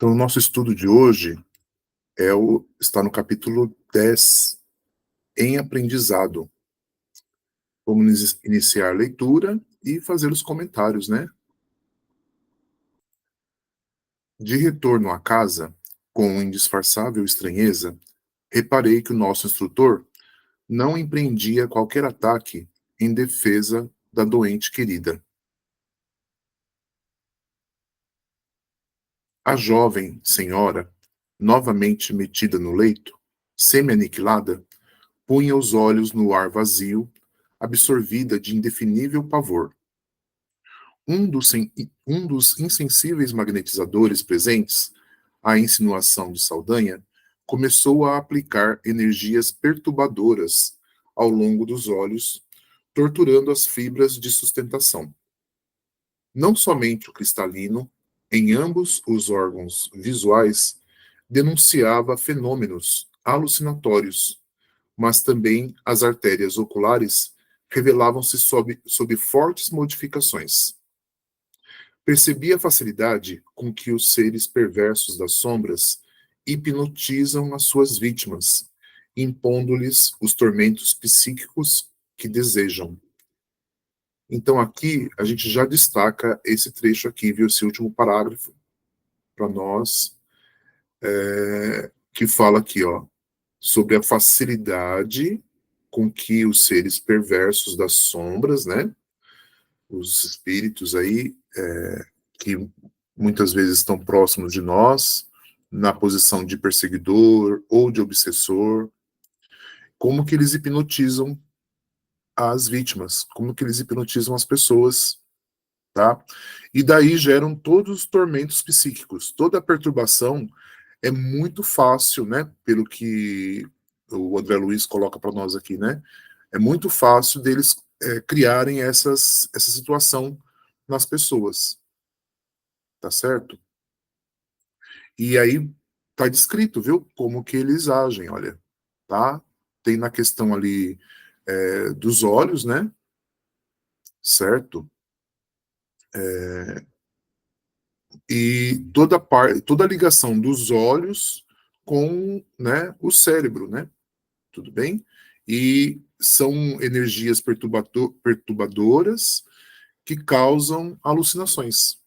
Então, o nosso estudo de hoje está no capítulo 10, em aprendizado. Vamos iniciar a leitura e fazer os comentários, né? De retorno à casa, com indisfarçável estranheza, reparei que o nosso instrutor não empreendia qualquer ataque em defesa da doente querida. A jovem senhora, novamente metida no leito, semi-aniquilada, punha os olhos no ar vazio, absorvida de indefinível pavor. Um dos insensíveis magnetizadores presentes, à insinuação de Saldanha, começou a aplicar energias perturbadoras ao longo dos olhos, torturando as fibras de sustentação. Não somente o cristalino, em ambos os órgãos visuais, denunciava fenômenos alucinatórios, mas também as artérias oculares revelavam-se sob fortes modificações. Percebi a facilidade com que os seres perversos das sombras hipnotizam as suas vítimas, impondo-lhes os tormentos psíquicos que desejam. Então aqui a gente já destaca esse trecho aqui, viu, esse último parágrafo para nós, que fala aqui, ó, sobre a facilidade com que os seres perversos das sombras, né, os espíritos aí, que muitas vezes estão próximos de nós, na posição de perseguidor ou de obsessor, como que eles hipnotizam as vítimas, como que eles hipnotizam as pessoas, tá? E daí geram todos os tormentos psíquicos, toda a perturbação é muito fácil, né? Pelo que o André Luiz coloca para nós aqui, né? É muito fácil deles criarem essa situação nas pessoas, tá certo? E aí tá descrito, viu? Como que eles agem, olha, tá? Tem na questão ali dos olhos, né? Certo? E toda a ligação dos olhos com, né, o cérebro, né? Tudo bem? E são energias perturbadoras que causam alucinações.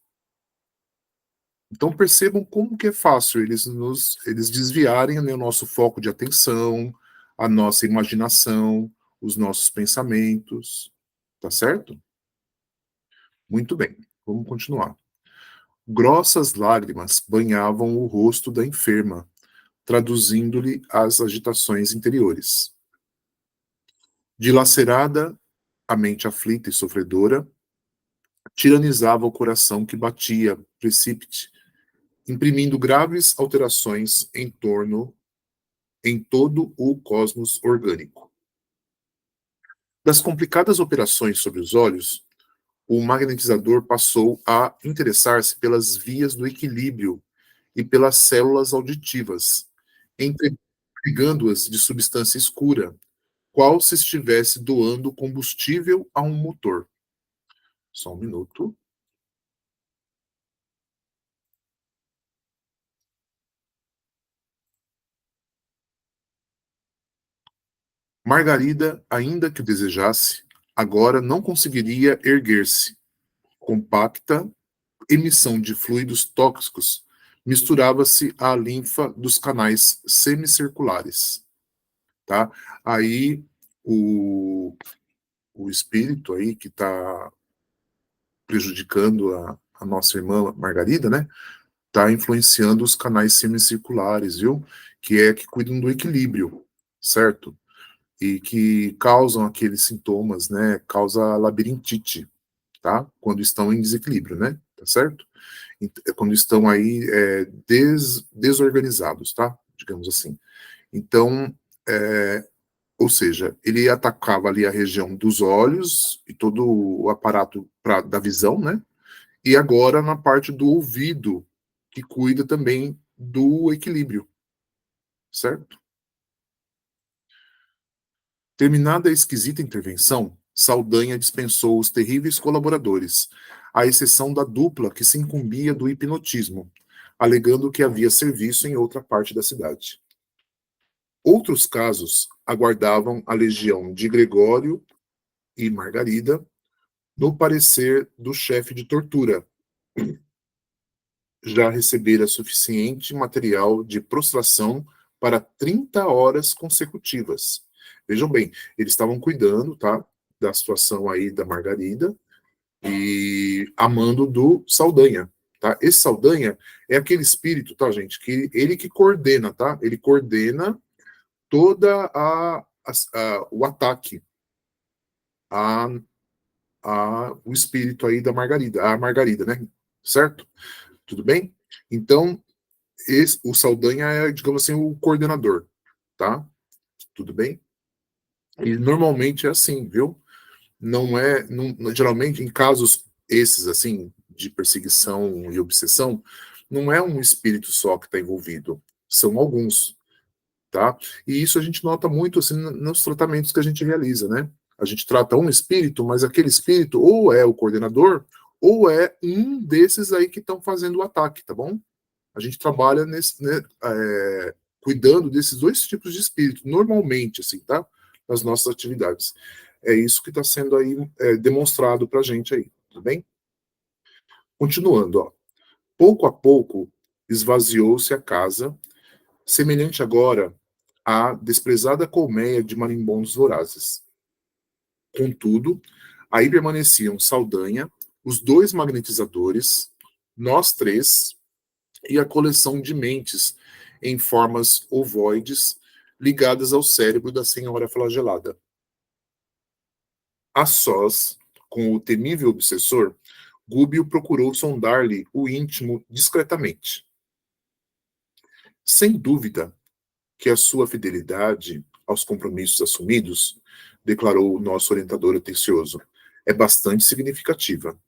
Então percebam como que é fácil eles desviarem, né, o nosso foco de atenção, a nossa imaginação, os nossos pensamentos, tá certo? Muito bem, vamos continuar. Grossas lágrimas banhavam o rosto da enferma, traduzindo-lhe as agitações interiores. Dilacerada, a mente aflita e sofredora, tiranizava o coração que batia precípite, imprimindo graves alterações em todo o cosmos orgânico. Das complicadas operações sobre os olhos, o magnetizador passou a interessar-se pelas vias do equilíbrio e pelas células auditivas, entregando-as de substância escura, qual se estivesse doando combustível a um motor. Só um minuto. Margarida, ainda que o desejasse, agora não conseguiria erguer-se. Compacta emissão de fluidos tóxicos misturava-se à linfa dos canais semicirculares, tá? Aí o espírito aí que está prejudicando a nossa irmã Margarida, né? Está influenciando os canais semicirculares, viu? Que cuidam do equilíbrio, certo? E que causam aqueles sintomas, né? Causa labirintite, tá? Quando estão em desequilíbrio, né? Tá certo? Quando estão aí desorganizados, tá? Digamos assim. Então, ou seja, ele atacava ali a região dos olhos e todo o aparato da visão, né? E agora na parte do ouvido, que cuida também do equilíbrio, certo? Terminada a esquisita intervenção, Saldanha dispensou os terríveis colaboradores, à exceção da dupla que se incumbia do hipnotismo, alegando que havia serviço em outra parte da cidade. Outros casos aguardavam a legião de Gregório e Margarida no parecer do chefe de tortura. Já recebera suficiente material de prostração para 30 horas consecutivas. Vejam bem, eles estavam cuidando, tá, da situação aí da Margarida e amando do Saldanha, tá? Esse Saldanha é aquele espírito, tá, gente, que ele que coordena, tá? Ele coordena toda o ataque a, o espírito aí da Margarida, a Margarida, né? Certo? Tudo bem? Então, o Saldanha é, digamos assim, o coordenador, tá? Tudo bem? E normalmente é assim, viu? Não é, geralmente em casos esses assim de perseguição e obsessão, não é um espírito só que está envolvido, são alguns, tá? E isso a gente nota muito assim nos tratamentos que a gente realiza, né? A gente trata um espírito, mas aquele espírito ou é o coordenador ou é um desses aí que estão fazendo o ataque, tá bom? A gente trabalha né, cuidando desses dois tipos de espírito, normalmente, assim, tá? Nas nossas atividades. É isso que está sendo aí demonstrado para a gente aí, tudo bem? Continuando, ó. Pouco a pouco esvaziou-se a casa, semelhante agora à desprezada colmeia de marimbondos vorazes. Contudo, aí permaneciam Saldanha, os dois magnetizadores, nós três, e a coleção de mentes em formas ovoides ligadas ao cérebro da senhora flagelada. A sós, com o temível obsessor, Gúbio procurou sondar-lhe o íntimo discretamente. Sem dúvida que a sua fidelidade aos compromissos assumidos, declarou o nosso orientador atencioso, é bastante significativa.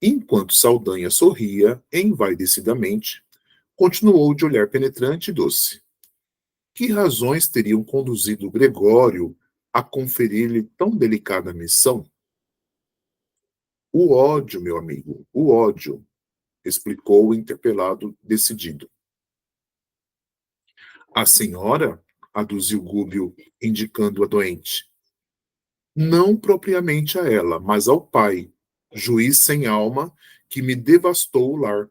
Enquanto Saldanha sorria envaidecidamente, continuou de olhar penetrante e doce. Que razões teriam conduzido Gregório a conferir-lhe tão delicada missão? O ódio, meu amigo, o ódio, explicou o interpelado decidido. A senhora, aduziu Gúbio, indicando a doente. Não propriamente a ela, mas ao pai, juiz sem alma, que me devastou o lar.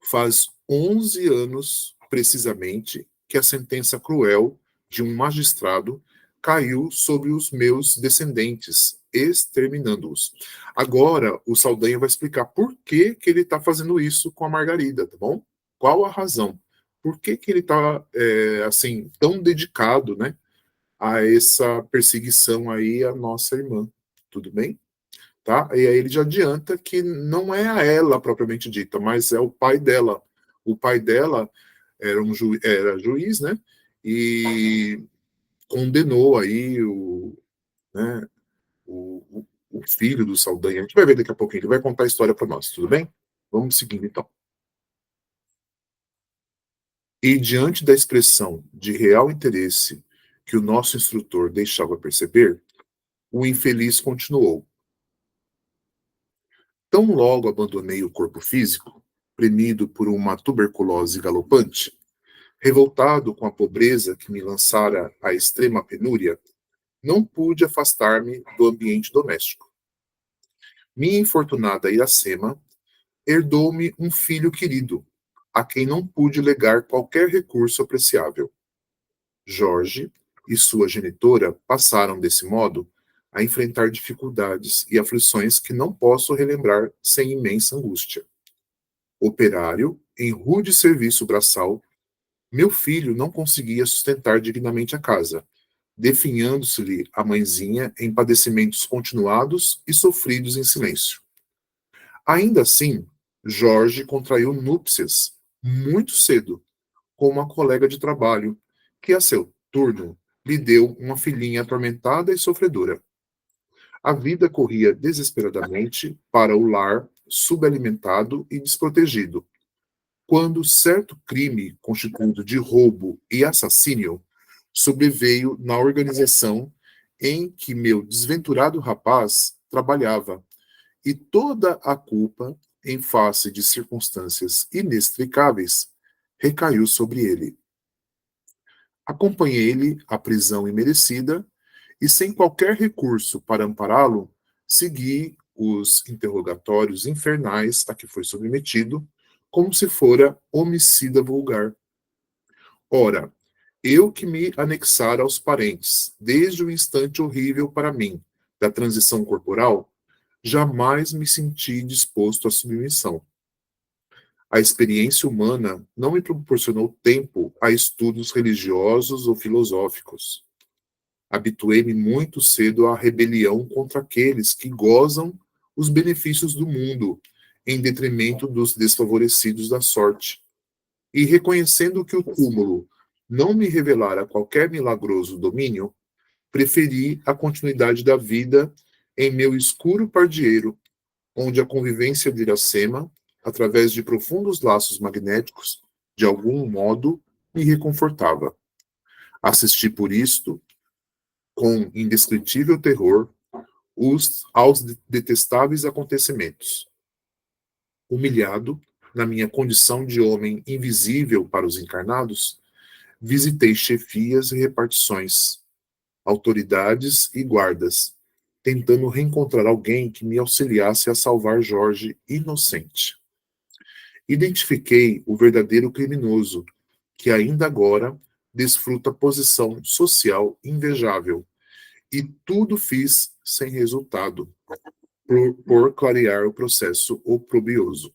Faz 11 anos, precisamente, que a sentença cruel de um magistrado caiu sobre os meus descendentes, exterminando-os. Agora, o Saldanha vai explicar por que, que ele está fazendo isso com a Margarida, tá bom? Qual a razão? Por que, que ele está, assim, tão dedicado, né, a essa perseguição aí à nossa irmã? Tudo bem? Tá? E aí ele já adianta que não é a ela propriamente dita, mas é o pai dela. O pai dela era juiz, né? E condenou aí né, o filho do Saldanha. A gente vai ver daqui a pouquinho, ele vai contar a história para nós, tudo bem? Vamos seguindo então. E diante da expressão de real interesse que o nosso instrutor deixava perceber, o infeliz continuou. Tão logo abandonei o corpo físico, premido por uma tuberculose galopante, revoltado com a pobreza que me lançara à extrema penúria, não pude afastar-me do ambiente doméstico. Minha infortunada Iracema herdou-me um filho querido, a quem não pude legar qualquer recurso apreciável. Jorge e sua genitora passaram, desse modo, a enfrentar dificuldades e aflições que não posso relembrar sem imensa angústia. Operário, em rude serviço braçal, meu filho não conseguia sustentar dignamente a casa, definhando-se-lhe a mãezinha em padecimentos continuados e sofridos em silêncio. Ainda assim, Jorge contraiu núpcias muito cedo com uma colega de trabalho, que a seu turno lhe deu uma filhinha atormentada e sofredora. A vida corria desesperadamente para o lar subalimentado e desprotegido, quando certo crime constituído de roubo e assassínio sobreveio na organização em que meu desventurado rapaz trabalhava, e toda a culpa em face de circunstâncias inextricáveis, recaiu sobre ele. Acompanhei-lhe à prisão imerecida e, sem qualquer recurso para ampará-lo, segui os interrogatórios infernais a que foi submetido, como se fora homicida vulgar. Ora, eu que me anexara aos parentes, desde o instante horrível para mim da transição corporal, jamais me senti disposto à submissão. A experiência humana não me proporcionou tempo a estudos religiosos ou filosóficos. Habituei-me muito cedo à rebelião contra aqueles que gozam os benefícios do mundo, em detrimento dos desfavorecidos da sorte. E reconhecendo que o túmulo não me revelara qualquer milagroso domínio, preferi a continuidade da vida em meu escuro pardieiro, onde a convivência de Iracema, através de profundos laços magnéticos, de algum modo me reconfortava. Assisti por isto, com indescritível terror, aos detestáveis acontecimentos. Humilhado, na minha condição de homem invisível para os encarnados, visitei chefias e repartições, autoridades e guardas, tentando reencontrar alguém que me auxiliasse a salvar Jorge inocente. Identifiquei o verdadeiro criminoso, que ainda agora desfruta posição social invejável, e tudo fiz sem resultado, por clarear o processo oprobioso.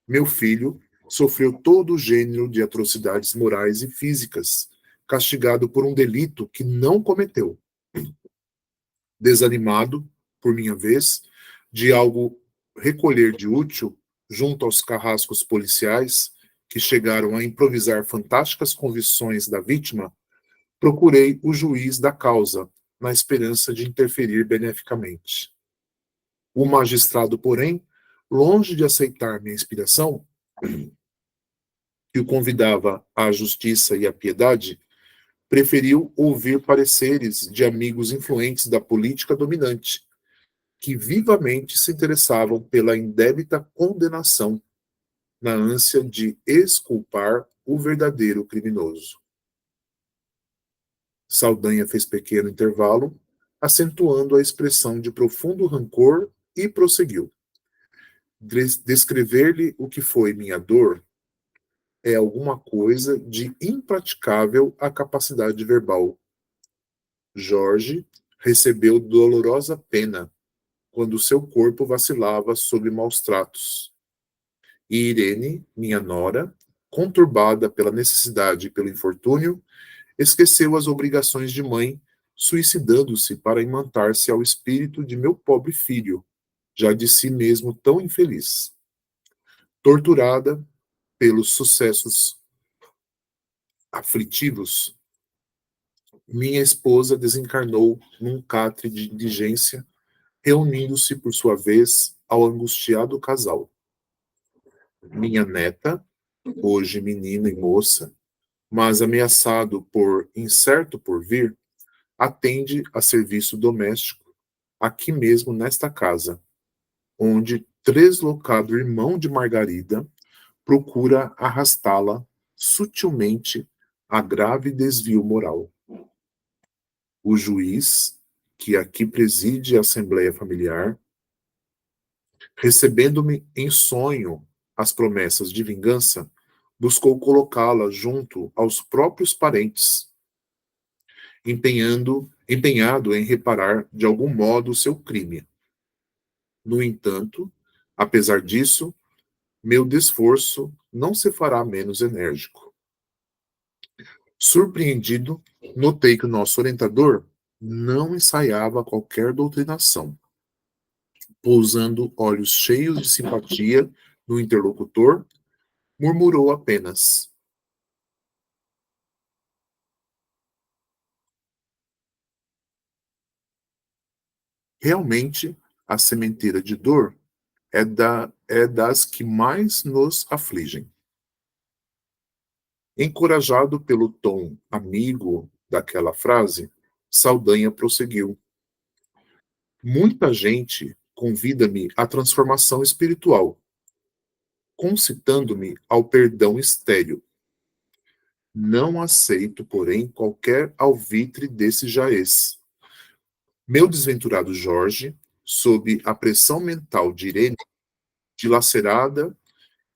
Meu filho sofreu todo o gênero de atrocidades morais e físicas, castigado por um delito que não cometeu. Desanimado, por minha vez, de algo recolher de útil junto aos carrascos policiais, que chegaram a improvisar fantásticas convicções da vítima, procurei o juiz da causa, na esperança de interferir beneficamente. O magistrado, porém, longe de aceitar minha inspiração, que o convidava à justiça e à piedade, preferiu ouvir pareceres de amigos influentes da política dominante, que vivamente se interessavam pela indébita condenação, na ânsia de exculpar o verdadeiro criminoso. Saldanha fez pequeno intervalo, acentuando a expressão de profundo rancor, e prosseguiu. Descrever-lhe o que foi minha dor é alguma coisa de impraticável a capacidade verbal. Jorge recebeu dolorosa pena quando seu corpo vacilava sob maus tratos. E Irene, minha nora, conturbada pela necessidade e pelo infortúnio, esqueceu as obrigações de mãe, suicidando-se para imantar-se ao espírito de meu pobre filho, já de si mesmo tão infeliz. Torturada pelos sucessos aflitivos, minha esposa desencarnou num catre de indigência, reunindo-se, por sua vez, ao angustiado casal. Minha neta, hoje menina e moça, mas ameaçado por incerto porvir, atende a serviço doméstico, aqui mesmo nesta casa, onde deslocado irmão de Margarida procura arrastá-la sutilmente a grave desvio moral. O juiz, que aqui preside a Assembleia Familiar, recebendo-me em sonho as promessas de vingança, buscou colocá-la junto aos próprios parentes, empenhado em reparar de algum modo o seu crime. No entanto, apesar disso, meu desforço não se fará menos enérgico. Surpreendido, notei que o nosso orientador não ensaiava qualquer doutrinação. Pousando olhos cheios de simpatia no interlocutor, murmurou apenas: realmente, a sementeira de dor é das que mais nos afligem. Encorajado pelo tom amigo daquela frase, Saldanha prosseguiu: muita gente convida-me à transformação espiritual, concitando-me ao perdão estéril. Não aceito, porém, qualquer alvitre desse jaez. Meu desventurado Jorge, sob a pressão mental de Irene, dilacerada,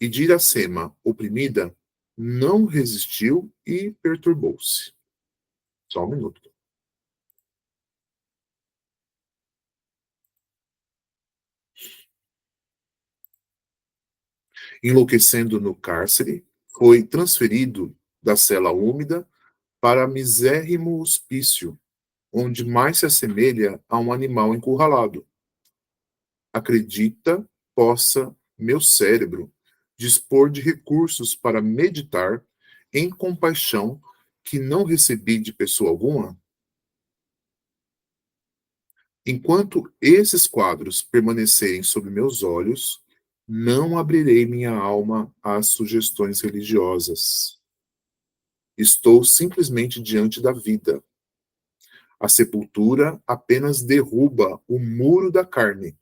e de Iracema, oprimida, não resistiu e perturbou-se. Só um minuto. Enlouquecendo no cárcere, foi transferido da cela úmida para misérrimo hospício, onde mais se assemelha a um animal encurralado. Acredita possa meu cérebro dispor de recursos para meditar em compaixão que não recebi de pessoa alguma? Enquanto esses quadros permanecerem sob meus olhos, não abrirei minha alma às sugestões religiosas. Estou simplesmente diante da vida. A sepultura apenas derruba o muro da carne,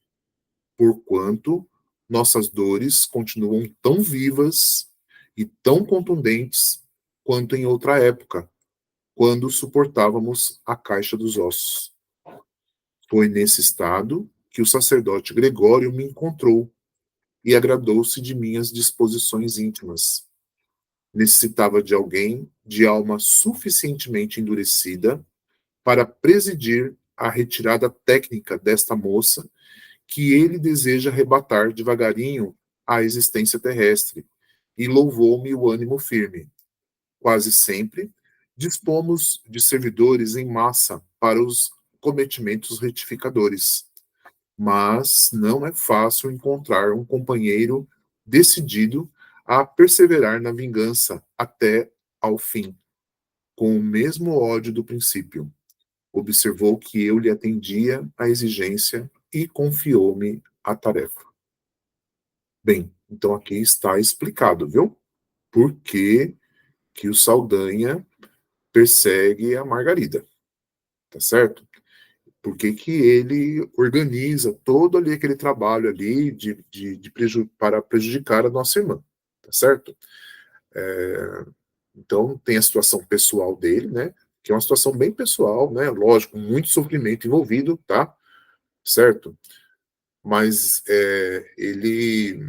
porquanto nossas dores continuam tão vivas e tão contundentes quanto em outra época, quando suportávamos a caixa dos ossos. Foi nesse estado que o sacerdote Gregório me encontrou e agradou-se de minhas disposições íntimas. Necessitava de alguém de alma suficientemente endurecida para presidir a retirada técnica desta moça que ele deseja arrebatar devagarinho à existência terrestre, e louvou-me o ânimo firme. Quase sempre dispomos de servidores em massa para os cometimentos retificadores, mas não é fácil encontrar um companheiro decidido a perseverar na vingança até ao fim, com o mesmo ódio do princípio. Observou que eu lhe atendia à exigência e confiou-me a tarefa. Bem, então aqui está explicado, viu? Por que, que o Saldanha persegue a Margarida, tá certo? Por que, que ele organiza todo ali aquele trabalho ali para prejudicar a nossa irmã, tá certo? Então tem a situação pessoal dele, né? Que é uma situação bem pessoal, né? Lógico, muito sofrimento envolvido, tá? Certo? Mas ele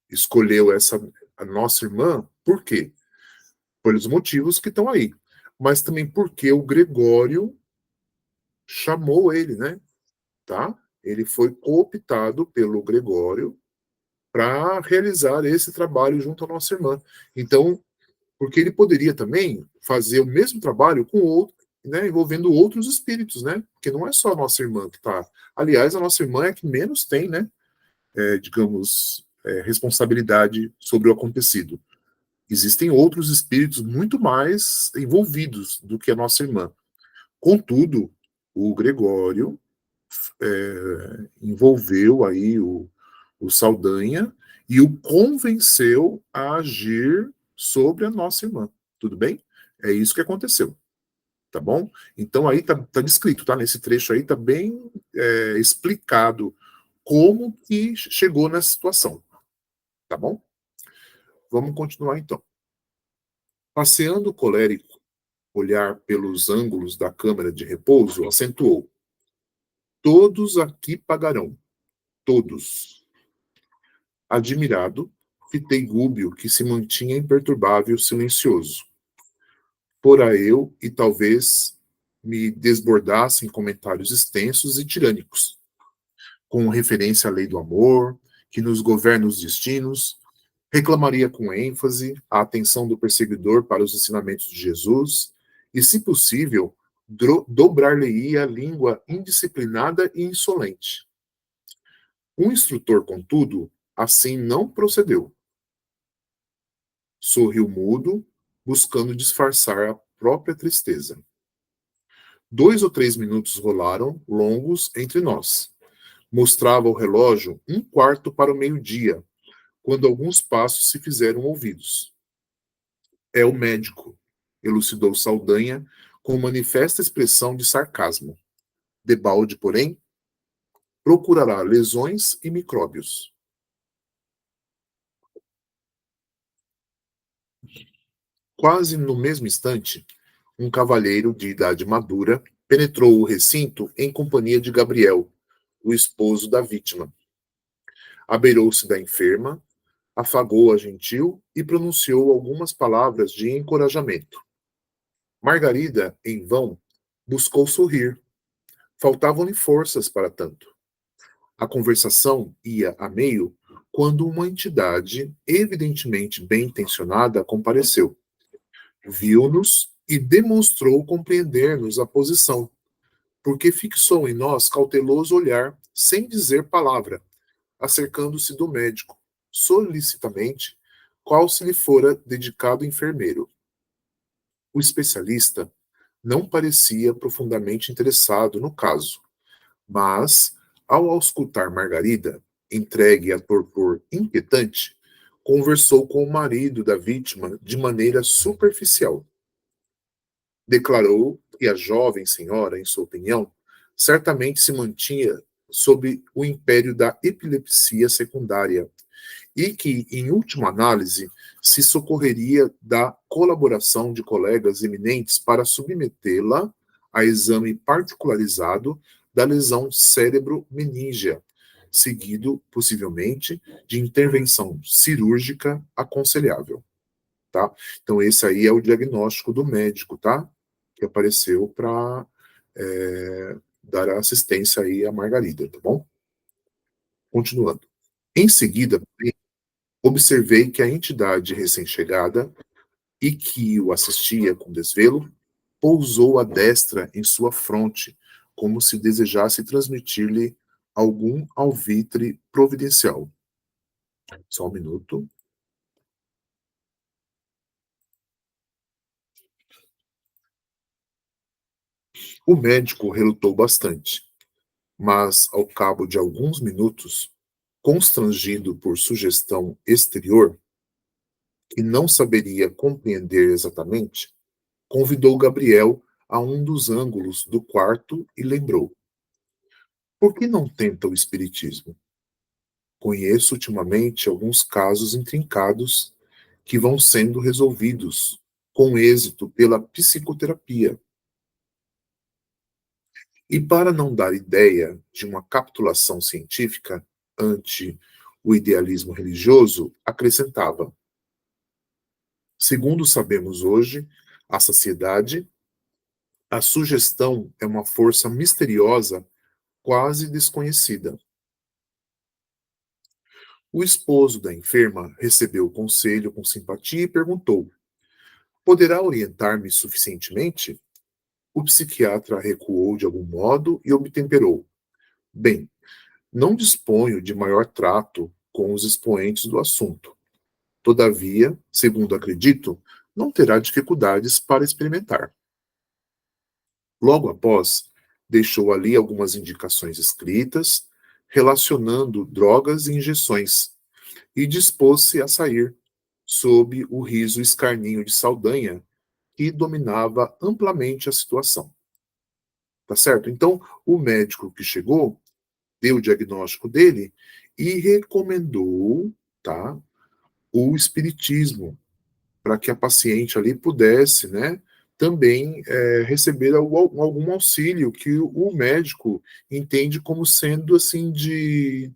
escolheu a nossa irmã, por quê? Pelos motivos que estão aí. Mas também porque o Gregório chamou ele, né? Tá? Ele foi cooptado pelo Gregório para realizar esse trabalho junto à nossa irmã. Então, porque ele poderia também fazer o mesmo trabalho com outro, né, envolvendo outros espíritos, né? Porque não é só a nossa irmã que está. Aliás, a nossa irmã é a que menos tem, né? Digamos, responsabilidade sobre o acontecido. Existem outros espíritos muito mais envolvidos do que a nossa irmã. Contudo, o Gregório envolveu aí o Saldanha e o convenceu a agir sobre a nossa irmã. Tudo bem? É isso que aconteceu. Tá bom? Então aí tá descrito, tá? Nesse trecho aí tá bem explicado como que chegou nessa situação. Tá bom? Vamos continuar então. Passeando o colérico, olhar pelos ângulos da câmara de repouso, acentuou: todos aqui pagarão. Todos. Admirado, fitei Gúbio, que se mantinha imperturbável, silencioso. Fora eu, e talvez me desbordasse em comentários extensos e tirânicos, com referência à lei do amor, que nos governa os destinos, reclamaria com ênfase a atenção do perseguidor para os ensinamentos de Jesus, e, se possível, dobrar-lhe-ia a língua indisciplinada e insolente. O instrutor, contudo, assim não procedeu. Sorriu mudo, buscando disfarçar a própria tristeza. 2 ou 3 minutos rolaram, longos, entre nós. Mostrava o relógio 1/4 para o meio-dia, quando alguns passos se fizeram ouvidos. É o médico, elucidou Saldanha, com manifesta expressão de sarcasmo. Debalde, porém, procurará lesões e micróbios. Quase no mesmo instante, um cavalheiro de idade madura penetrou o recinto em companhia de Gabriel, o esposo da vítima. Abeirou-se da enferma, afagou a gentil e pronunciou algumas palavras de encorajamento. Margarida, em vão, buscou sorrir. Faltavam-lhe forças para tanto. A conversação ia a meio quando uma entidade, evidentemente bem intencionada, compareceu. Viu-nos e demonstrou compreender-nos a posição, porque fixou em nós cauteloso olhar, sem dizer palavra, acercando-se do médico, solicitamente, qual se lhe fora dedicado enfermeiro. O especialista não parecia profundamente interessado no caso, mas, ao auscultar Margarida, entregue a torpor inquietante, conversou com o marido da vítima de maneira superficial. Declarou que a jovem senhora, em sua opinião, certamente se mantinha sob o império da epilepsia secundária e que, em última análise, se socorreria da colaboração de colegas eminentes para submetê-la a exame particularizado da lesão cérebro-meníngea, seguido, possivelmente, de intervenção cirúrgica aconselhável. Tá? Então, esse aí é o diagnóstico do médico, tá? Que apareceu para dar assistência aí à Margarida, tá bom? Continuando. Em seguida, observei que a entidade recém-chegada e que o assistia com desvelo pousou a destra em sua fronte, como se desejasse transmitir-lhe algum alvitre providencial. Só um minuto. O médico relutou bastante, mas, ao cabo de alguns minutos, constrangido por sugestão exterior, que não saberia compreender exatamente, convidou Gabriel a um dos ângulos do quarto e lembrou: por que não tenta o espiritismo? Conheço ultimamente alguns casos intrincados que vão sendo resolvidos com êxito pela psicoterapia. E para não dar ideia de uma capitulação científica ante o idealismo religioso, acrescentava: segundo sabemos hoje, a saciedade, a sugestão é uma força misteriosa, quase desconhecida. O esposo da enferma recebeu o conselho com simpatia e perguntou: poderá orientar-me suficientemente? O psiquiatra recuou de algum modo e obtemperou: bem, não disponho de maior trato com os expoentes do assunto. Todavia, segundo acredito, não terá dificuldades para experimentar. Logo após, deixou ali algumas indicações escritas relacionando drogas e injeções e dispôs-se a sair, sob o riso escarninho de Saldanha, que dominava amplamente a situação. Tá certo? Então, o médico que chegou deu o diagnóstico dele e recomendou, tá, o espiritismo para que a paciente ali pudesse, né, também receber algum auxílio que o médico entende como sendo assim de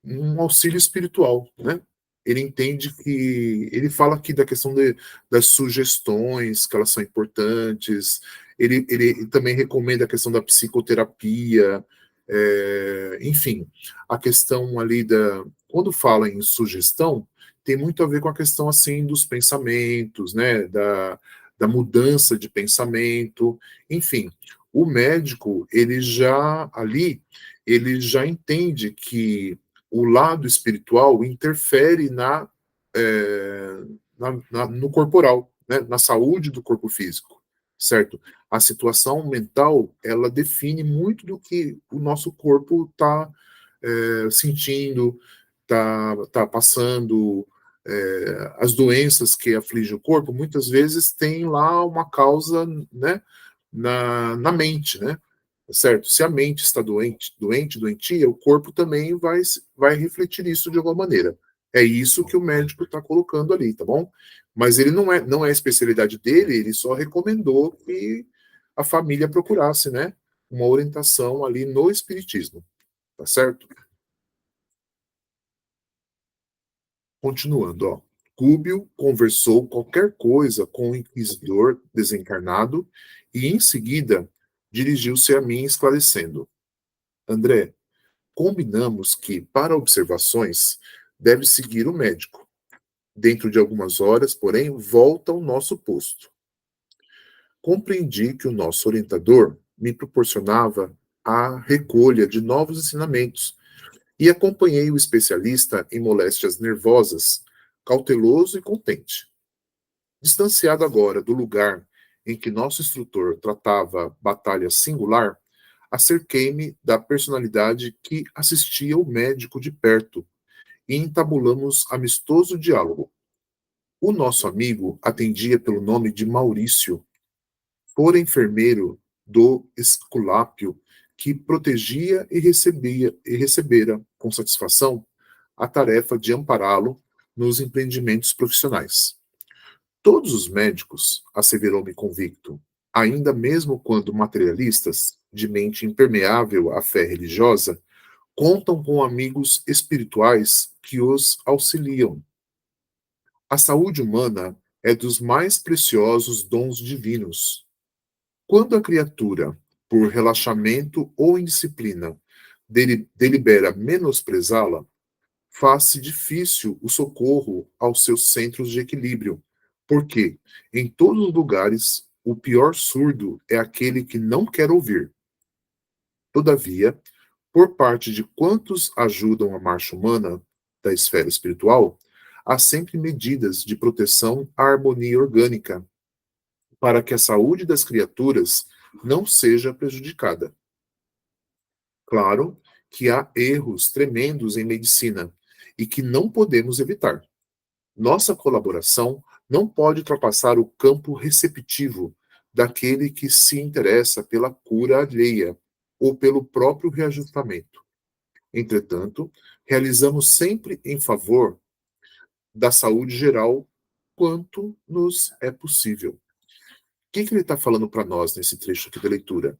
um auxílio espiritual, né? Ele entende que ele fala aqui da questão das sugestões, que elas são importantes. Ele também recomenda a questão da psicoterapia, enfim, a questão ali da quando fala em sugestão tem muito a ver com a questão assim dos pensamentos, né? Da mudança de pensamento, enfim. O médico ele já entende que o lado espiritual interfere no corporal, né, na saúde do corpo físico, certo? A situação mental, ela define muito do que o nosso corpo está sentindo, tá passando, as doenças que afligem o corpo, muitas vezes tem lá uma causa, né, na mente, né? Certo? Se a mente está doentia, o corpo também vai refletir isso de alguma maneira, É isso que o médico está colocando ali, tá bom? Mas ele não é a especialidade dele, ele só recomendou que a família procurasse, né, uma orientação ali no espiritismo, tá certo? Continuando, ó. Cúbio conversou qualquer coisa com o inquisidor desencarnado e, em seguida, dirigiu-se a mim esclarecendo: André, combinamos que, para observações, deve seguir o médico. Dentro de algumas horas, porém, volta ao nosso posto. Compreendi que o nosso orientador me proporcionava a recolha de novos ensinamentos e acompanhei o especialista em moléstias nervosas, cauteloso e contente. Distanciado agora do lugar em que nosso instrutor tratava batalha singular, acerquei-me da personalidade que assistia o médico de perto e entabulamos amistoso diálogo. O nosso amigo atendia pelo nome de Maurício, fora enfermeiro do Esculápio, que protegia e recebera, com satisfação, a tarefa de ampará-lo nos empreendimentos profissionais. Todos os médicos, asseverou-me convicto, ainda mesmo quando materialistas, de mente impermeável à fé religiosa, contam com amigos espirituais que os auxiliam. A saúde humana é dos mais preciosos dons divinos. Quando a criatura, por relaxamento ou indisciplina, delibera menosprezá-la, faz-se difícil o socorro aos seus centros de equilíbrio, porque, em todos os lugares, o pior surdo é aquele que não quer ouvir. Todavia, por parte de quantos ajudam a marcha humana da esfera espiritual, há sempre medidas de proteção à harmonia orgânica, para que a saúde das criaturas não seja prejudicada. Claro que há erros tremendos em medicina e que não podemos evitar. Nossa colaboração não pode ultrapassar o campo receptivo daquele que se interessa pela cura alheia ou pelo próprio reajustamento. Entretanto, realizamos sempre em favor da saúde geral quanto nos é possível. O que ele está falando para nós nesse trecho aqui da leitura?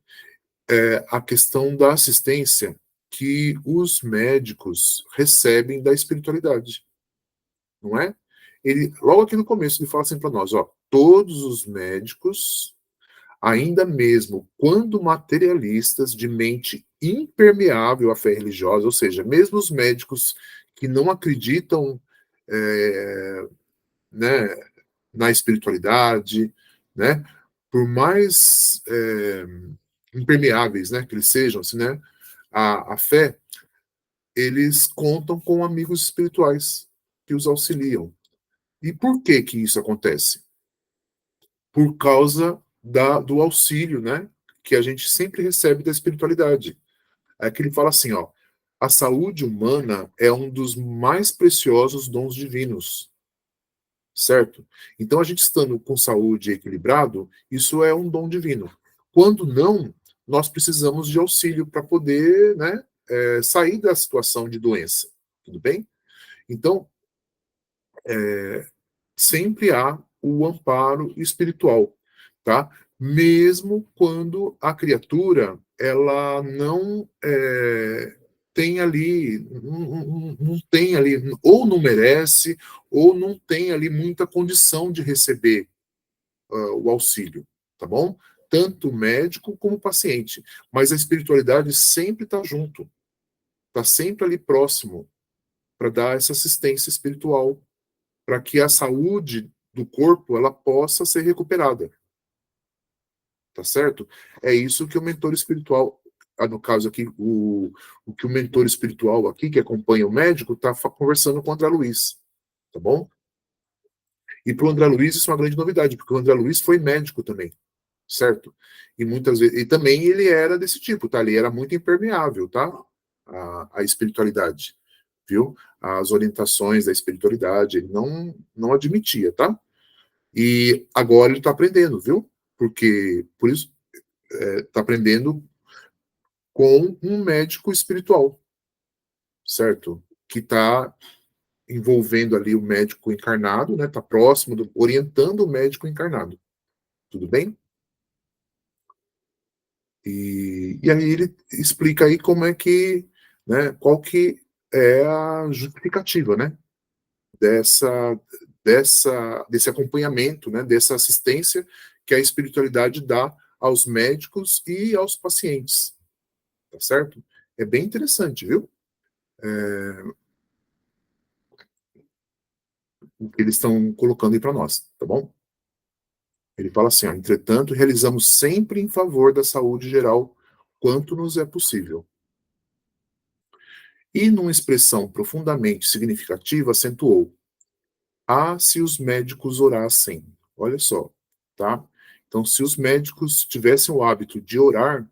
É a questão da assistência que os médicos recebem da espiritualidade, não é? Ele, logo aqui no começo, ele fala assim para nós, ó, todos os médicos, ainda mesmo quando materialistas de mente impermeável à fé religiosa, ou seja, mesmo os médicos que não acreditam né, na espiritualidade, né, por mais impermeáveis, né, que eles sejam, assim, né, a fé, eles contam com amigos espirituais que os auxiliam. E por que que isso acontece? Por causa do auxílio, né, que a gente sempre recebe da espiritualidade. É que ele fala assim, ó, a saúde humana é um dos mais preciosos dons divinos, certo? Então, a gente estando com saúde equilibrado, isso é um dom divino. Quando não, nós precisamos de auxílio para poder, né, sair da situação de doença, tudo bem? Então, sempre há o amparo espiritual, tá? Mesmo quando a criatura ela não tem ali, não tem ali, ou não merece, ou não tem ali muita condição de receber o auxílio, tá bom? Tanto o médico como o paciente. Mas a espiritualidade sempre está junto, está sempre ali próximo para dar essa assistência espiritual, para que a saúde do corpo ela possa ser recuperada, tá certo? É isso que o mentor espiritual, no caso aqui, o que o mentor espiritual aqui, que acompanha o médico, está conversando com o André Luiz, tá bom? E para o André Luiz isso é uma grande novidade, porque o André Luiz foi médico também, certo? E muitas vezes, e também ele era desse tipo, tá? Ele era muito impermeável, tá? A espiritualidade, viu? As orientações da espiritualidade, ele não admitia, tá? E agora ele está aprendendo, viu? Porque, por isso, está aprendendo com um médico espiritual, certo? Que está envolvendo ali o médico encarnado, né? Tá próximo, orientando o médico encarnado. Tudo bem? E aí ele explica aí como é que, né? Qual que é a justificativa, né? Dessa, desse acompanhamento, né? Dessa assistência que a espiritualidade dá aos médicos e aos pacientes, tá certo? É bem interessante, viu? O que eles estão colocando aí para nós, tá bom? Ele fala assim, ó, entretanto, realizamos sempre em favor da saúde geral quanto nos é possível. E, numa expressão profundamente significativa, acentuou: ah, se os médicos orassem. Olha só, tá? Então, se os médicos tivessem o hábito de orar,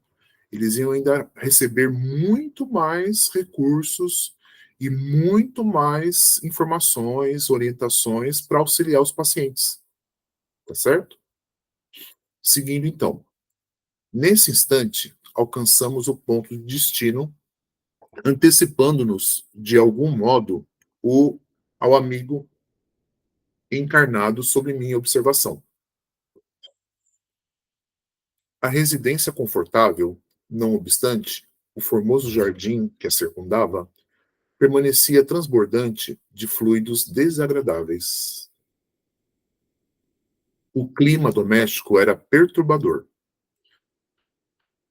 eles iam ainda receber muito mais recursos e muito mais informações, orientações para auxiliar os pacientes, tá certo? Seguindo então, nesse instante, alcançamos o ponto de destino, antecipando-nos, de algum modo, o, ao amigo encarnado sob minha observação. A residência confortável, não obstante, o formoso jardim que a circundava, permanecia transbordante de fluidos desagradáveis. O clima doméstico era perturbador.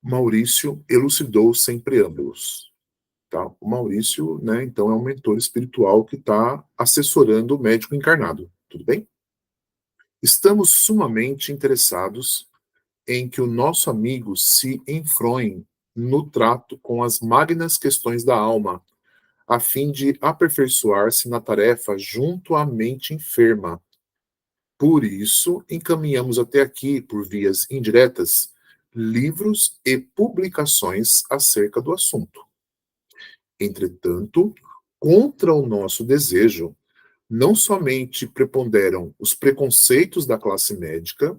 Maurício elucidou sem preâmbulos. Tá? O Maurício, né, então, é um mentor espiritual que está assessorando o médico encarnado. Tudo bem? Estamos sumamente interessados em que o nosso amigo se enfronhe no trato com as magnas questões da alma, a fim de aperfeiçoar-se na tarefa junto à mente enferma. Por isso, encaminhamos até aqui, por vias indiretas, livros e publicações acerca do assunto. Entretanto, contra o nosso desejo, não somente preponderam os preconceitos da classe médica,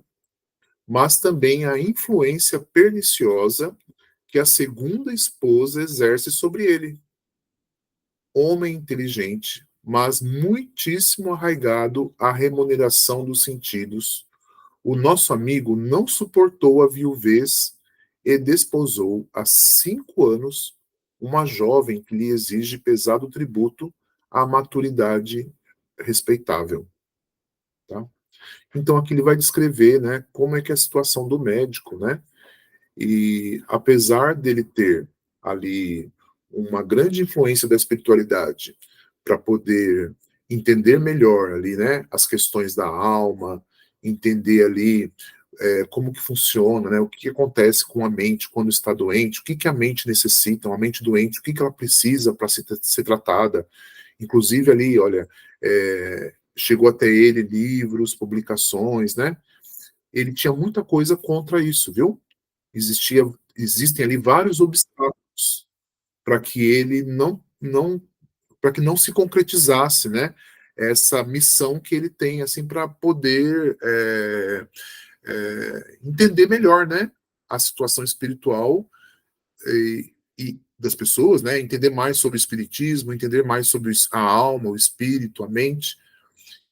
mas também a influência perniciosa que a segunda esposa exerce sobre ele. Homem inteligente, mas muitíssimo arraigado à remuneração dos sentidos, o nosso amigo não suportou a viuvez e desposou há 5 anos uma jovem que lhe exige pesado tributo à maturidade respeitável. Tá? Então aqui ele vai descrever, né, como é que é a situação do médico, né? E apesar dele ter ali uma grande influência da espiritualidade para poder entender melhor ali, né, as questões da alma, entender ali como que funciona, né, o que, que acontece com a mente quando está doente, o que, que a mente necessita, uma mente doente, o que, que ela precisa para ser tratada. Inclusive ali, olha, chegou até ele livros, publicações, né? Ele tinha muita coisa contra isso, viu? Existia, existem ali vários obstáculos para que ele não para que não se concretizasse, né? Essa missão que ele tem assim para poder entender melhor, né? A situação espiritual e das pessoas, né? Entender mais sobre o espiritismo, entender mais sobre a alma, o espírito, a mente.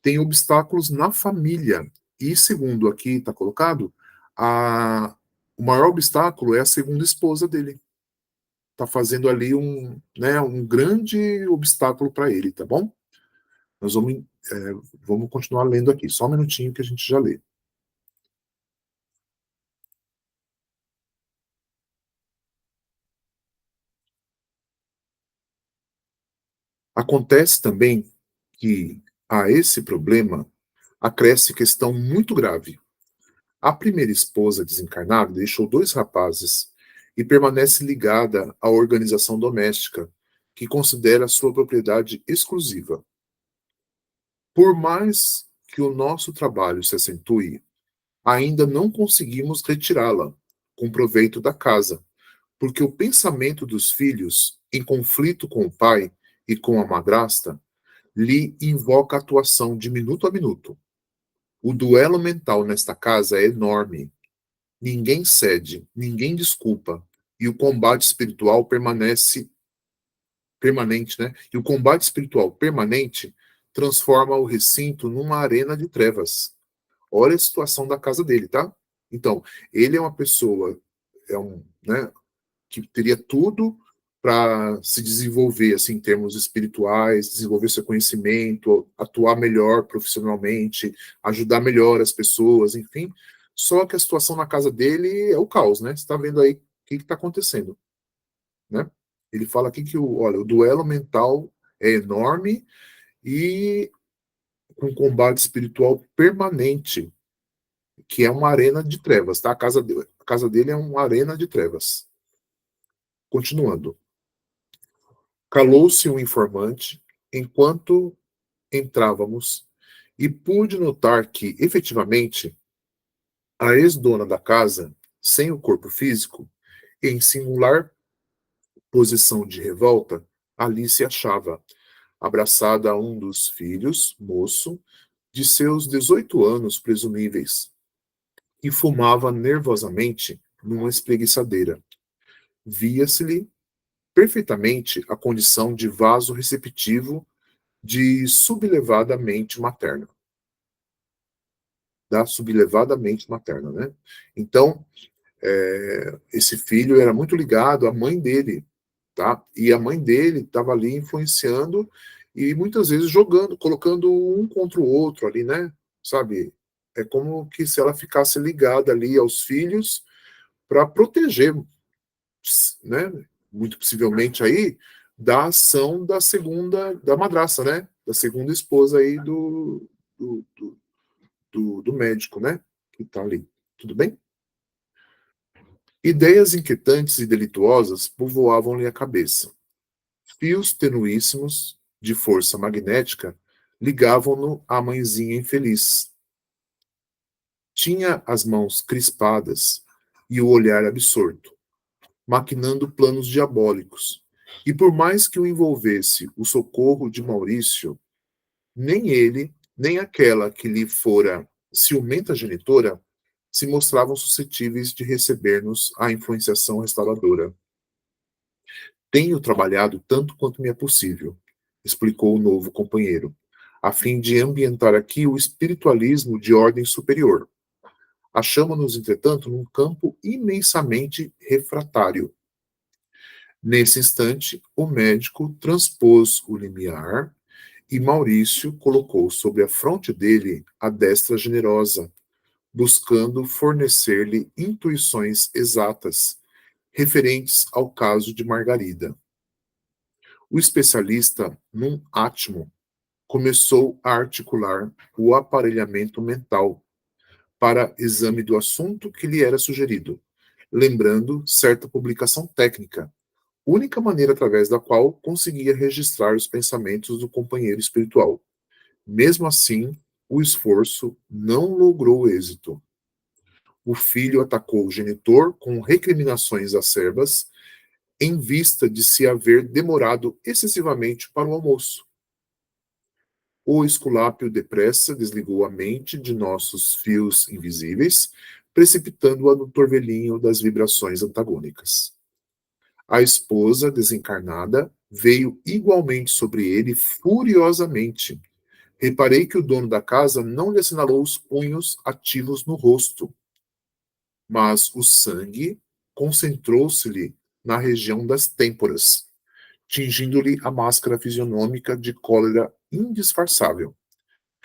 Tem obstáculos na família. E segundo aqui está colocado, o maior obstáculo é a segunda esposa dele. Está fazendo ali né, um grande obstáculo para ele, tá bom? Nós vamos continuar lendo aqui, só um minutinho que a gente já lê. Acontece também que a esse problema acresce questão muito grave. A primeira esposa desencarnada deixou 2 rapazes e permanece ligada à organização doméstica, que considera sua propriedade exclusiva. Por mais que o nosso trabalho se acentue, ainda não conseguimos retirá-la com proveito da casa, porque o pensamento dos filhos, em conflito com o pai e com a madrasta, lhe invoca a atuação de minuto a minuto. O duelo mental nesta casa é enorme. Ninguém cede, ninguém desculpa, e o combate espiritual permanente, né? E o combate espiritual permanente transforma o recinto numa arena de trevas. Olha a situação da casa dele, tá? Então, ele é uma pessoa, né, que teria tudo para se desenvolver assim, em termos espirituais, desenvolver seu conhecimento, atuar melhor profissionalmente, ajudar melhor as pessoas, enfim. Só que a situação na casa dele é o caos, né? Você está vendo aí o que está acontecendo, né? Ele fala aqui que olha, o duelo mental é enorme e com combate espiritual permanente, que é uma arena de trevas, tá? A casa dele é uma arena de trevas. Continuando. Calou-se um informante enquanto entrávamos e pude notar que, efetivamente, a ex-dona da casa, sem o corpo físico, em singular posição de revolta, ali se achava, abraçada a um dos filhos, moço, de seus 18 anos presumíveis, e fumava nervosamente numa espreguiçadeira. Via-se-lhe perfeitamente a condição de vaso receptivo de sublevadamente materna, da sublevadamente materna, né? Então, esse filho era muito ligado à mãe dele, tá? E a mãe dele estava ali influenciando e muitas vezes jogando, colocando um contra o outro ali, né? Sabe? É como que se ela ficasse ligada ali aos filhos para proteger, né? Muito possivelmente aí da ação da segunda, da madraça, né? Da segunda esposa aí do, do, do médico, né? Que está ali. Tudo bem? Ideias inquietantes e delituosas povoavam-lhe a cabeça. Fios tenuíssimos de força magnética ligavam-no à mãezinha infeliz. Tinha as mãos crispadas e o olhar absorto, maquinando planos diabólicos. E por mais que o envolvesse o socorro de Maurício, nem ele, nem aquela que lhe fora ciumenta genitora, se mostravam suscetíveis de receber-nos a influenciação restauradora. Tenho trabalhado tanto quanto me é possível, explicou o novo companheiro, a fim de ambientar aqui o espiritualismo de ordem superior. Achamos-nos, entretanto, num campo imensamente refratário. Nesse instante, o médico transpôs o limiar e Maurício colocou sobre a fronte dele a destra generosa, buscando fornecer-lhe intuições exatas referentes ao caso de Margarida. O especialista, num átimo, começou a articular o aparelhamento mental para exame do assunto que lhe era sugerido, lembrando certa publicação técnica, única maneira através da qual conseguia registrar os pensamentos do companheiro espiritual. Mesmo assim, o esforço não logrou êxito. O filho atacou o genitor com recriminações acerbas em vista de se haver demorado excessivamente para o almoço. O esculápio depressa desligou a mente de nossos fios invisíveis, precipitando-a no torvelinho das vibrações antagônicas. A esposa, desencarnada, veio igualmente sobre ele furiosamente. Reparei que o dono da casa não lhe assinalou os punhos ativos no rosto, mas o sangue concentrou-se-lhe na região das têmporas, tingindo-lhe a máscara fisionômica de cólera indisfarçável.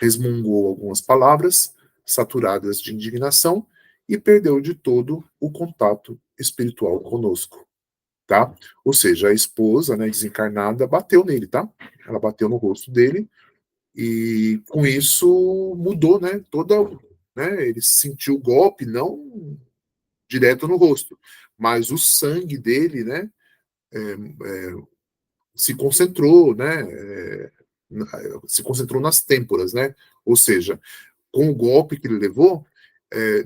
Resmungou algumas palavras, saturadas de indignação, e perdeu de todo o contato espiritual conosco, tá? Ou seja, a esposa, né, desencarnada, bateu nele, tá? Ela bateu no rosto dele, e com isso mudou, né, né, ele sentiu o golpe, não direto no rosto, mas o sangue dele, né, se concentrou, né, se concentrou nas têmporas, né, ou seja, com o golpe que ele levou,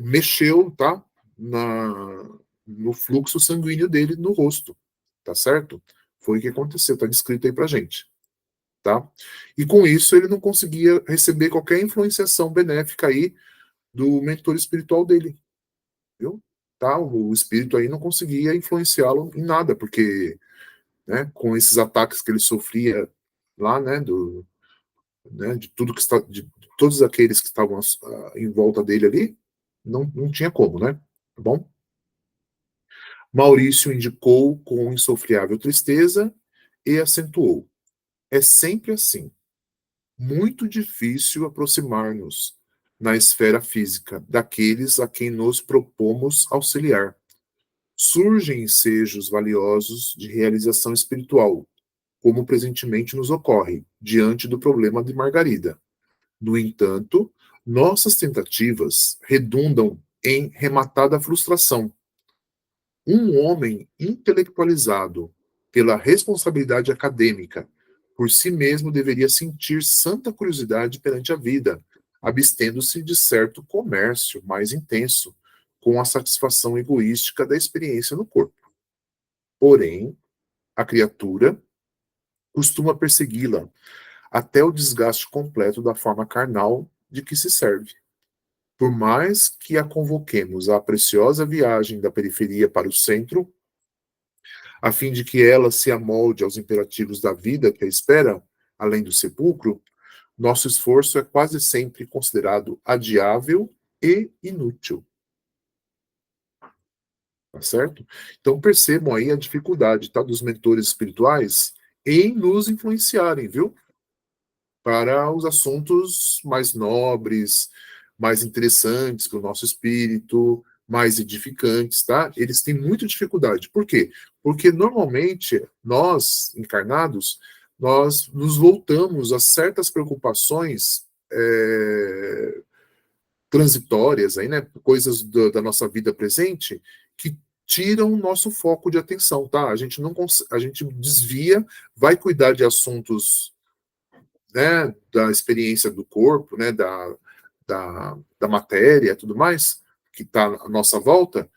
mexeu, tá, no fluxo sanguíneo dele no rosto, tá certo? Foi o que aconteceu, tá descrito aí pra gente, tá? E com isso ele não conseguia receber qualquer influenciação benéfica aí do mentor espiritual dele, viu? Tá? O espírito aí não conseguia influenciá-lo em nada, porque, né, com esses ataques que ele sofria lá, né, né, de tudo que está, de todos aqueles que estavam em volta dele ali, não tinha como, né? Tá bom? Maurício indicou com insofriável tristeza e acentuou: é sempre assim, muito difícil aproximar-nos na esfera física daqueles a quem nos propomos auxiliar. Surgem ensejos valiosos de realização espiritual, como presentemente nos ocorre diante do problema de Margarida. No entanto, nossas tentativas redundam em rematada frustração. Um homem intelectualizado pela responsabilidade acadêmica, por si mesmo deveria sentir santa curiosidade perante a vida, abstendo-se de certo comércio mais intenso com a satisfação egoística da experiência no corpo. Porém, a criatura costuma persegui-la até o desgaste completo da forma carnal de que se serve. Por mais que a convoquemos à preciosa viagem da periferia para o centro, a fim de que ela se amolde aos imperativos da vida que a espera, além do sepulcro, nosso esforço é quase sempre considerado adiável e inútil. Tá certo? Então percebam aí a dificuldade, tá, dos mentores espirituais em nos influenciarem, viu? Para os assuntos mais nobres, mais interessantes para o nosso espírito, mais edificantes, tá? Eles têm muita dificuldade. Por quê? Porque normalmente nós, encarnados, nós nos voltamos a certas preocupações transitórias, aí, né? Coisas da nossa vida presente que tiram o nosso foco de atenção, tá? A gente não a gente desvia, vai cuidar de assuntos, né, da experiência do corpo, né, da matéria e tudo mais, que está à nossa volta,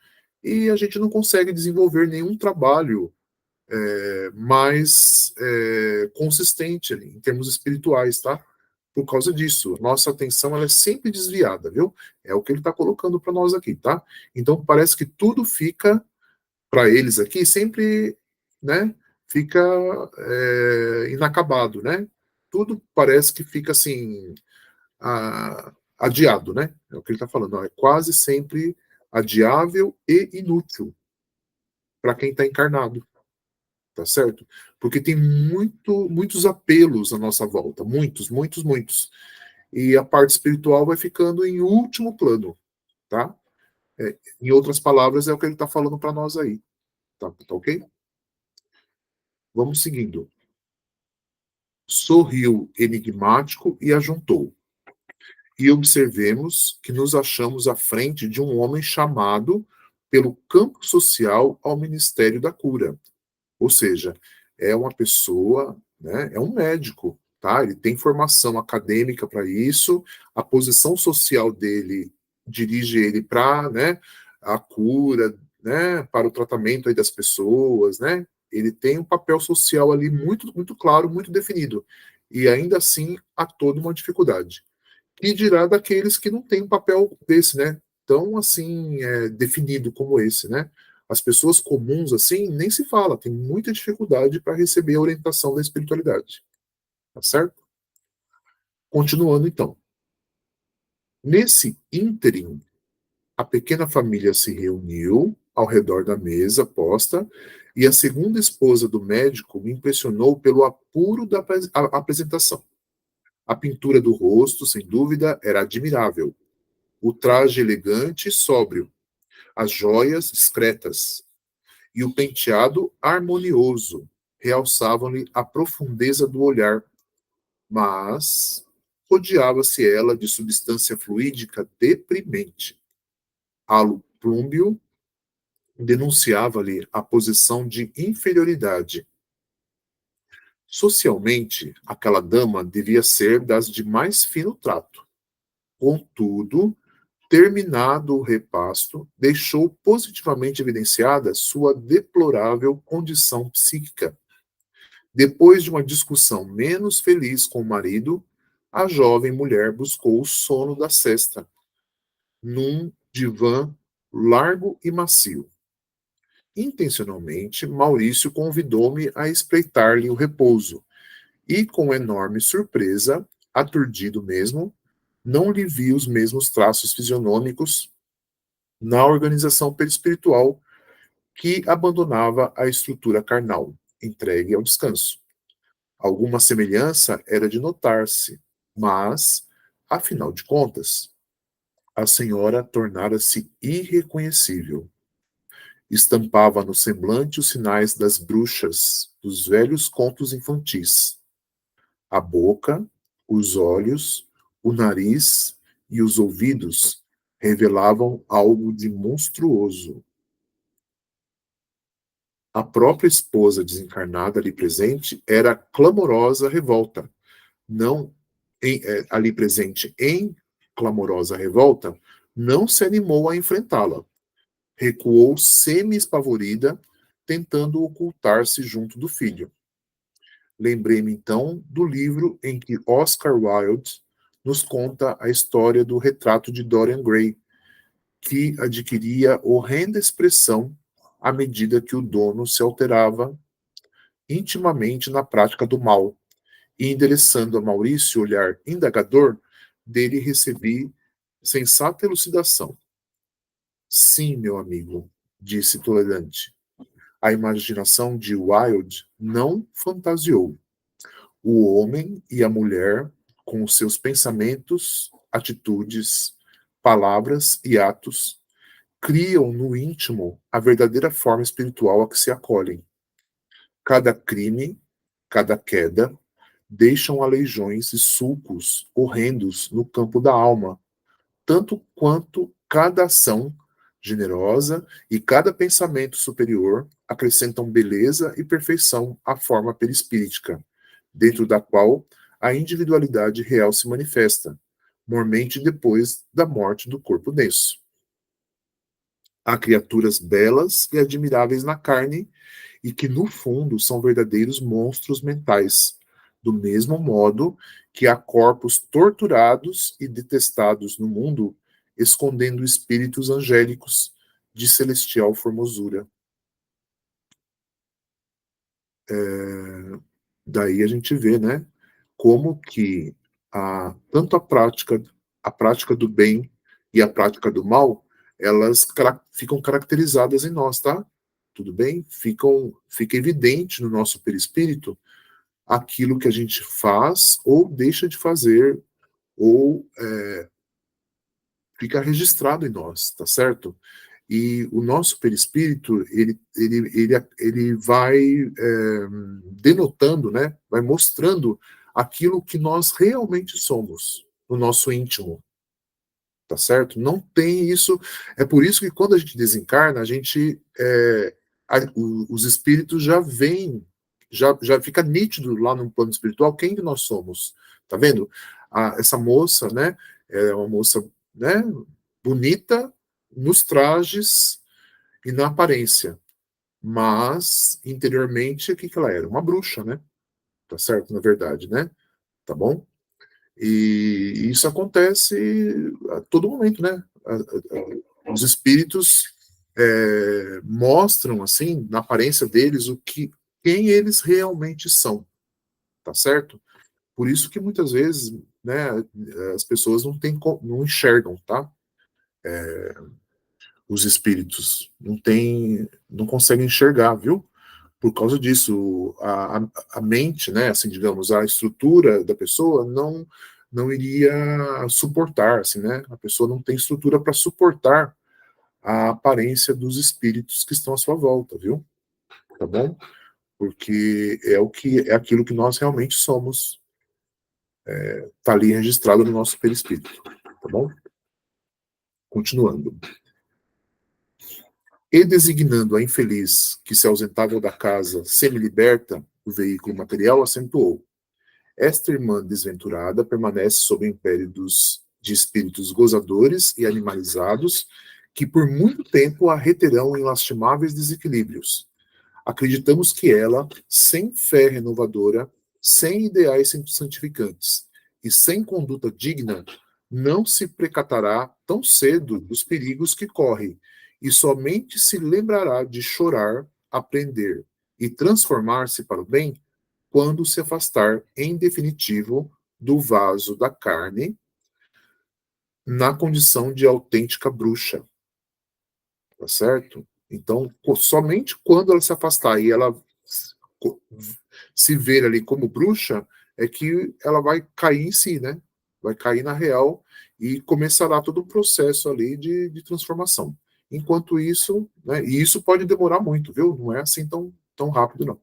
e a gente não consegue desenvolver nenhum trabalho mais consistente ali, em termos espirituais, tá? Por causa disso, nossa atenção ela é sempre desviada, viu? É o que ele está colocando para nós aqui, tá? Então parece que tudo fica para eles aqui sempre, né? Fica inacabado, né? Tudo parece que fica assim adiado, né? É o que ele está falando. Ó, é quase sempre adiável e inútil para quem está encarnado, tá certo? Porque tem muitos apelos à nossa volta, muitos. E a parte espiritual vai ficando em último plano, tá? Em outras palavras, é o que ele está falando para nós aí, tá ok? Vamos seguindo. Sorriu enigmático e ajuntou: e observemos que nos achamos à frente de um homem chamado pelo campo social ao Ministério da Cura. Ou seja, é uma pessoa, né, é um médico, tá? Ele tem formação acadêmica para isso, a posição social dele dirige ele para, né, a cura, né, para o tratamento aí das pessoas, né? Ele tem um papel social ali muito claro, muito definido. E ainda assim há toda uma dificuldade. E dirá daqueles que não têm um papel desse, né? Tão assim definido como esse, né? As pessoas comuns assim nem se fala, tem muita dificuldade para receber a orientação da espiritualidade, tá certo? Continuando então, nesse ínterim, a pequena família se reuniu ao redor da mesa posta e a segunda esposa do médico me impressionou pelo apuro da apresentação. A pintura do rosto, sem dúvida, era admirável. O traje elegante e sóbrio, as joias discretas e o penteado harmonioso realçavam-lhe a profundeza do olhar, mas rodeava-se ela de substância fluídica deprimente. Halo plúmbeo denunciava-lhe a posição de inferioridade. Socialmente, aquela dama devia ser das de mais fino trato. Contudo, terminado o repasto, deixou positivamente evidenciada sua deplorável condição psíquica. Depois de uma discussão menos feliz com o marido, a jovem mulher buscou o sono da sesta, num divã largo e macio. Intencionalmente, Maurício convidou-me a espreitar-lhe o repouso, e, com enorme surpresa, aturdido mesmo, não lhe via os mesmos traços fisionômicos na organização perispiritual que abandonava a estrutura carnal, entregue ao descanso. Alguma semelhança era de notar-se, mas, afinal de contas, a senhora tornara-se irreconhecível. Estampava no semblante os sinais das bruxas, dos velhos contos infantis. A boca, os olhos, o nariz e os ouvidos revelavam algo de monstruoso. A própria esposa desencarnada ali presente era clamorosa revolta. Não ali presente em clamorosa revolta, não se animou a enfrentá-la. Recuou semi-espavorida, tentando ocultar-se junto do filho. Lembrei-me então do livro em que Oscar Wilde nos conta a história do retrato de Dorian Gray, que adquiria horrenda expressão à medida que o dono se alterava intimamente na prática do mal, e endereçando a Maurício o olhar indagador, dele recebi sensata elucidação. Sim, meu amigo, disse tolerante. A imaginação de Wilde não fantasiou. O homem e a mulher, com os seus pensamentos, atitudes, palavras e atos, criam no íntimo a verdadeira forma espiritual a que se acolhem. Cada crime, cada queda, deixam aleijões e sulcos horrendos no campo da alma, tanto quanto cada ação generosa e cada pensamento superior acrescentam beleza e perfeição à forma perispíritica, dentro da qual a individualidade real se manifesta, mormente depois da morte do corpo denso. Há criaturas belas e admiráveis na carne e que, no fundo, são verdadeiros monstros mentais, do mesmo modo que há corpos torturados e detestados no mundo, escondendo espíritos angélicos de celestial formosura. Daí a gente vê, né, como que tanto a prática do bem e a prática do mal, elas ficam caracterizadas em nós, tá? Tudo bem? Fica evidente no nosso perispírito aquilo que a gente faz ou deixa de fazer, ou fica registrado em nós, tá certo? E o nosso perispírito, ele vai denotando, né? Vai mostrando aquilo que nós realmente somos, no nosso íntimo, tá certo? Não tem isso. É por isso que quando a gente desencarna, a gente os espíritos já vêm, já fica nítido lá no plano espiritual quem que nós somos, tá vendo? Essa moça, né? É uma moça, né? Bonita nos trajes e na aparência, mas interiormente o que ela era? Uma bruxa, né? Tá certo? Na verdade, né? Tá bom? E isso acontece a todo momento, né? Os espíritos mostram, assim, na aparência deles, quem eles realmente são, tá certo? Por isso que muitas vezes, né, as pessoas não enxergam, tá? Os espíritos não conseguem enxergar, viu? Por causa disso, a mente, né, assim, digamos, a estrutura da pessoa não iria suportar, assim, né? A pessoa não tem estrutura para suportar a aparência dos espíritos que estão à sua volta, viu? Tá bom? Porque é aquilo que nós realmente somos, tá ali registrado no nosso perispírito, tá bom? Continuando. E designando a infeliz que se ausentava da casa semi-liberta do veículo material, acentuou: esta irmã desventurada permanece sob o império de espíritos gozadores e animalizados que por muito tempo a reterão em lastimáveis desequilíbrios. Acreditamos que ela, sem fé renovadora, sem ideais santificantes e sem conduta digna, não se precatará tão cedo dos perigos que corre e somente se lembrará de chorar, aprender e transformar-se para o bem quando se afastar, em definitivo, do vaso da carne na condição de autêntica bruxa, tá certo? Então, somente quando ela se afastar e ela se ver ali como bruxa, é que ela vai cair em si, né? Vai cair na real e começará todo o processo ali de transformação. Enquanto isso, né? E isso pode demorar muito, viu? Não é assim tão rápido, não.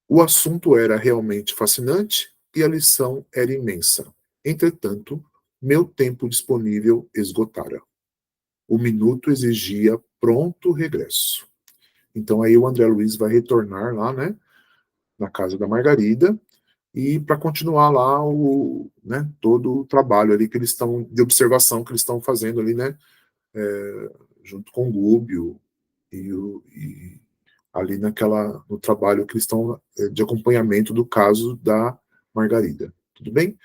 O assunto era realmente fascinante e a lição era imensa. Entretanto, meu tempo disponível esgotara. O minuto exigia pronto regresso. Então aí o André Luiz vai retornar lá, né, na casa da Margarida e para continuar lá né, todo o trabalho ali que eles estão de observação que eles estão fazendo ali, né, junto com o Gúbio e ali no trabalho que eles estão de acompanhamento do caso da Margarida. Tudo bem?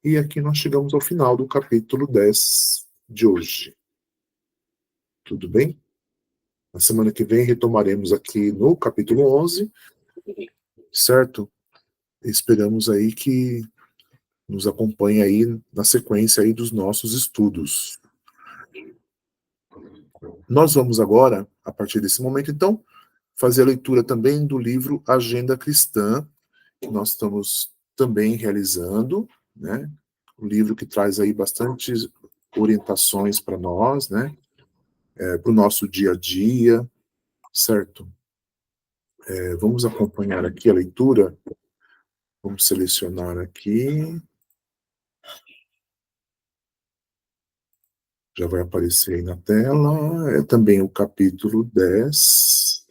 E aqui nós chegamos ao final do capítulo 10 de hoje. Tudo bem? Na semana que vem retomaremos aqui no capítulo 11, certo? Esperamos aí que nos acompanhe aí na sequência aí dos nossos estudos. Nós vamos agora, a partir desse momento, então, fazer a leitura também do livro Agenda Cristã, que nós estamos também realizando, né? Um livro que traz aí bastantes orientações para nós, né? Para o nosso dia a dia, certo? Vamos acompanhar aqui a leitura. Vamos selecionar aqui. Já vai aparecer aí na tela. É também o capítulo 10.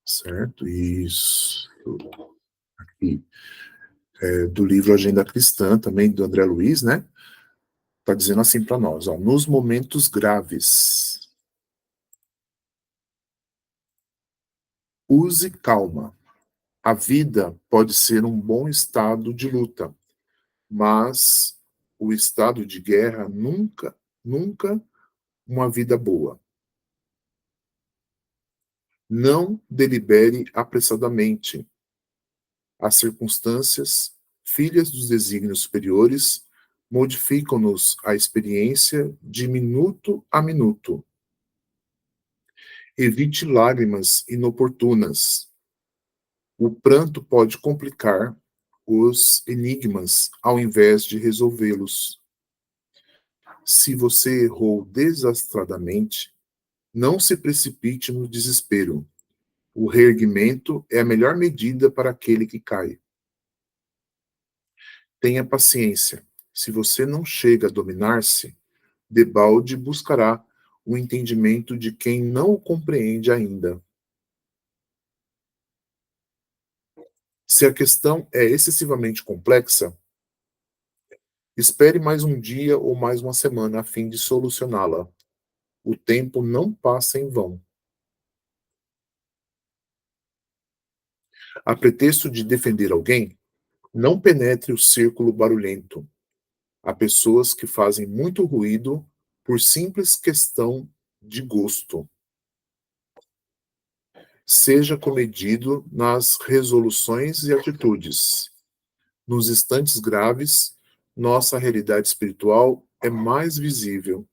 Certo? Isso. Aqui. Do livro Agenda Cristã, também do André Luiz, né? Está dizendo assim para nós, ó, nos momentos graves, use calma. A vida pode ser um bom estado de luta, mas o estado de guerra nunca uma vida boa. Não delibere apressadamente. As circunstâncias, filhas dos desígnios superiores, modificam-nos a experiência de minuto a minuto. Evite lágrimas inoportunas. O pranto pode complicar os enigmas ao invés de resolvê-los. Se você errou desastradamente, não se precipite no desespero. O reerguimento é a melhor medida para aquele que cai. Tenha paciência. Se você não chega a dominar-se, debalde buscará o entendimento de quem não o compreende ainda. Se a questão é excessivamente complexa, espere mais um dia ou mais uma semana a fim de solucioná-la. O tempo não passa em vão. A pretexto de defender alguém, não penetre o círculo barulhento. Há pessoas que fazem muito ruído por simples questão de gosto. Seja comedido nas resoluções e atitudes. Nos instantes graves, nossa realidade espiritual é mais visível.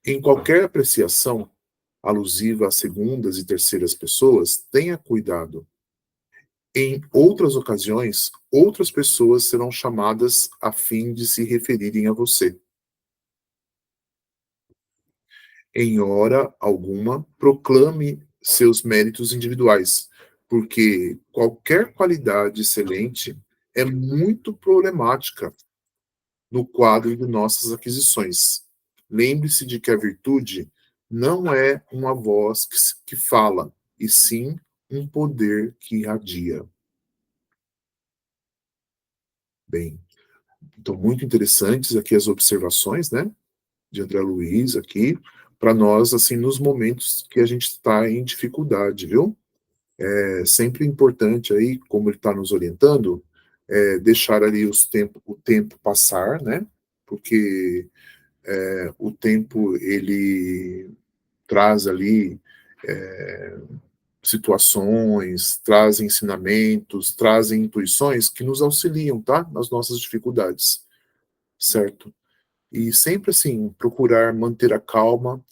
Em qualquer apreciação alusiva a segundas e terceiras pessoas, tenha cuidado. Em outras ocasiões, outras pessoas serão chamadas a fim de se referirem a você. Em hora alguma, proclame seus méritos individuais, porque qualquer qualidade excelente é muito problemática no quadro de nossas aquisições. Lembre-se de que a virtude não é uma voz que fala, e sim um poder que irradia. Bem, então muito interessantes aqui as observações, né, de André Luiz aqui, para nós, assim, nos momentos que a gente está em dificuldade, viu? É sempre importante aí, como ele está nos orientando, deixar ali o tempo passar, né? Porque o tempo ele traz ali situações, trazem ensinamentos, trazem intuições que nos auxiliam, tá? Nas nossas dificuldades, certo? E sempre assim, procurar manter a calma.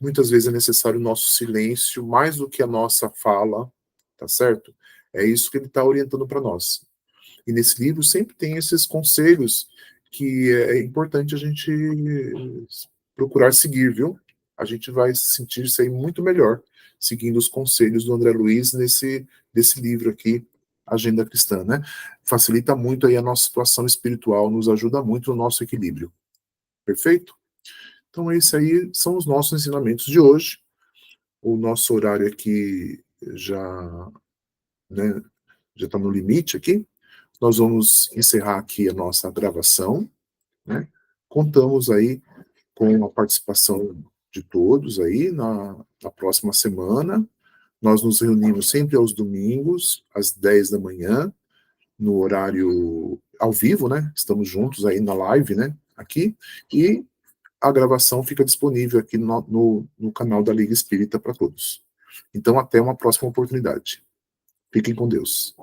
Muitas vezes é necessário o nosso silêncio, mais do que a nossa fala, tá certo? É isso que ele está orientando para nós. E nesse livro sempre tem esses conselhos que é importante a gente procurar seguir, viu? A gente vai se sentir isso aí muito melhor, seguindo os conselhos do André Luiz desse livro aqui, Agenda Cristã, né? Facilita muito aí a nossa situação espiritual, nos ajuda muito no nosso equilíbrio. Perfeito? Então, esses aí são os nossos ensinamentos de hoje. O nosso horário aqui já, né, já está no limite aqui. Nós vamos encerrar aqui a nossa gravação, né? Contamos aí com a participação de todos aí na próxima semana. Nós nos reunimos sempre aos domingos, às 10 da manhã, no horário ao vivo, né? Estamos juntos aí na live, né? Aqui. E a gravação fica disponível aqui no canal da Liga Espírita para todos. Então, até uma próxima oportunidade. Fiquem com Deus.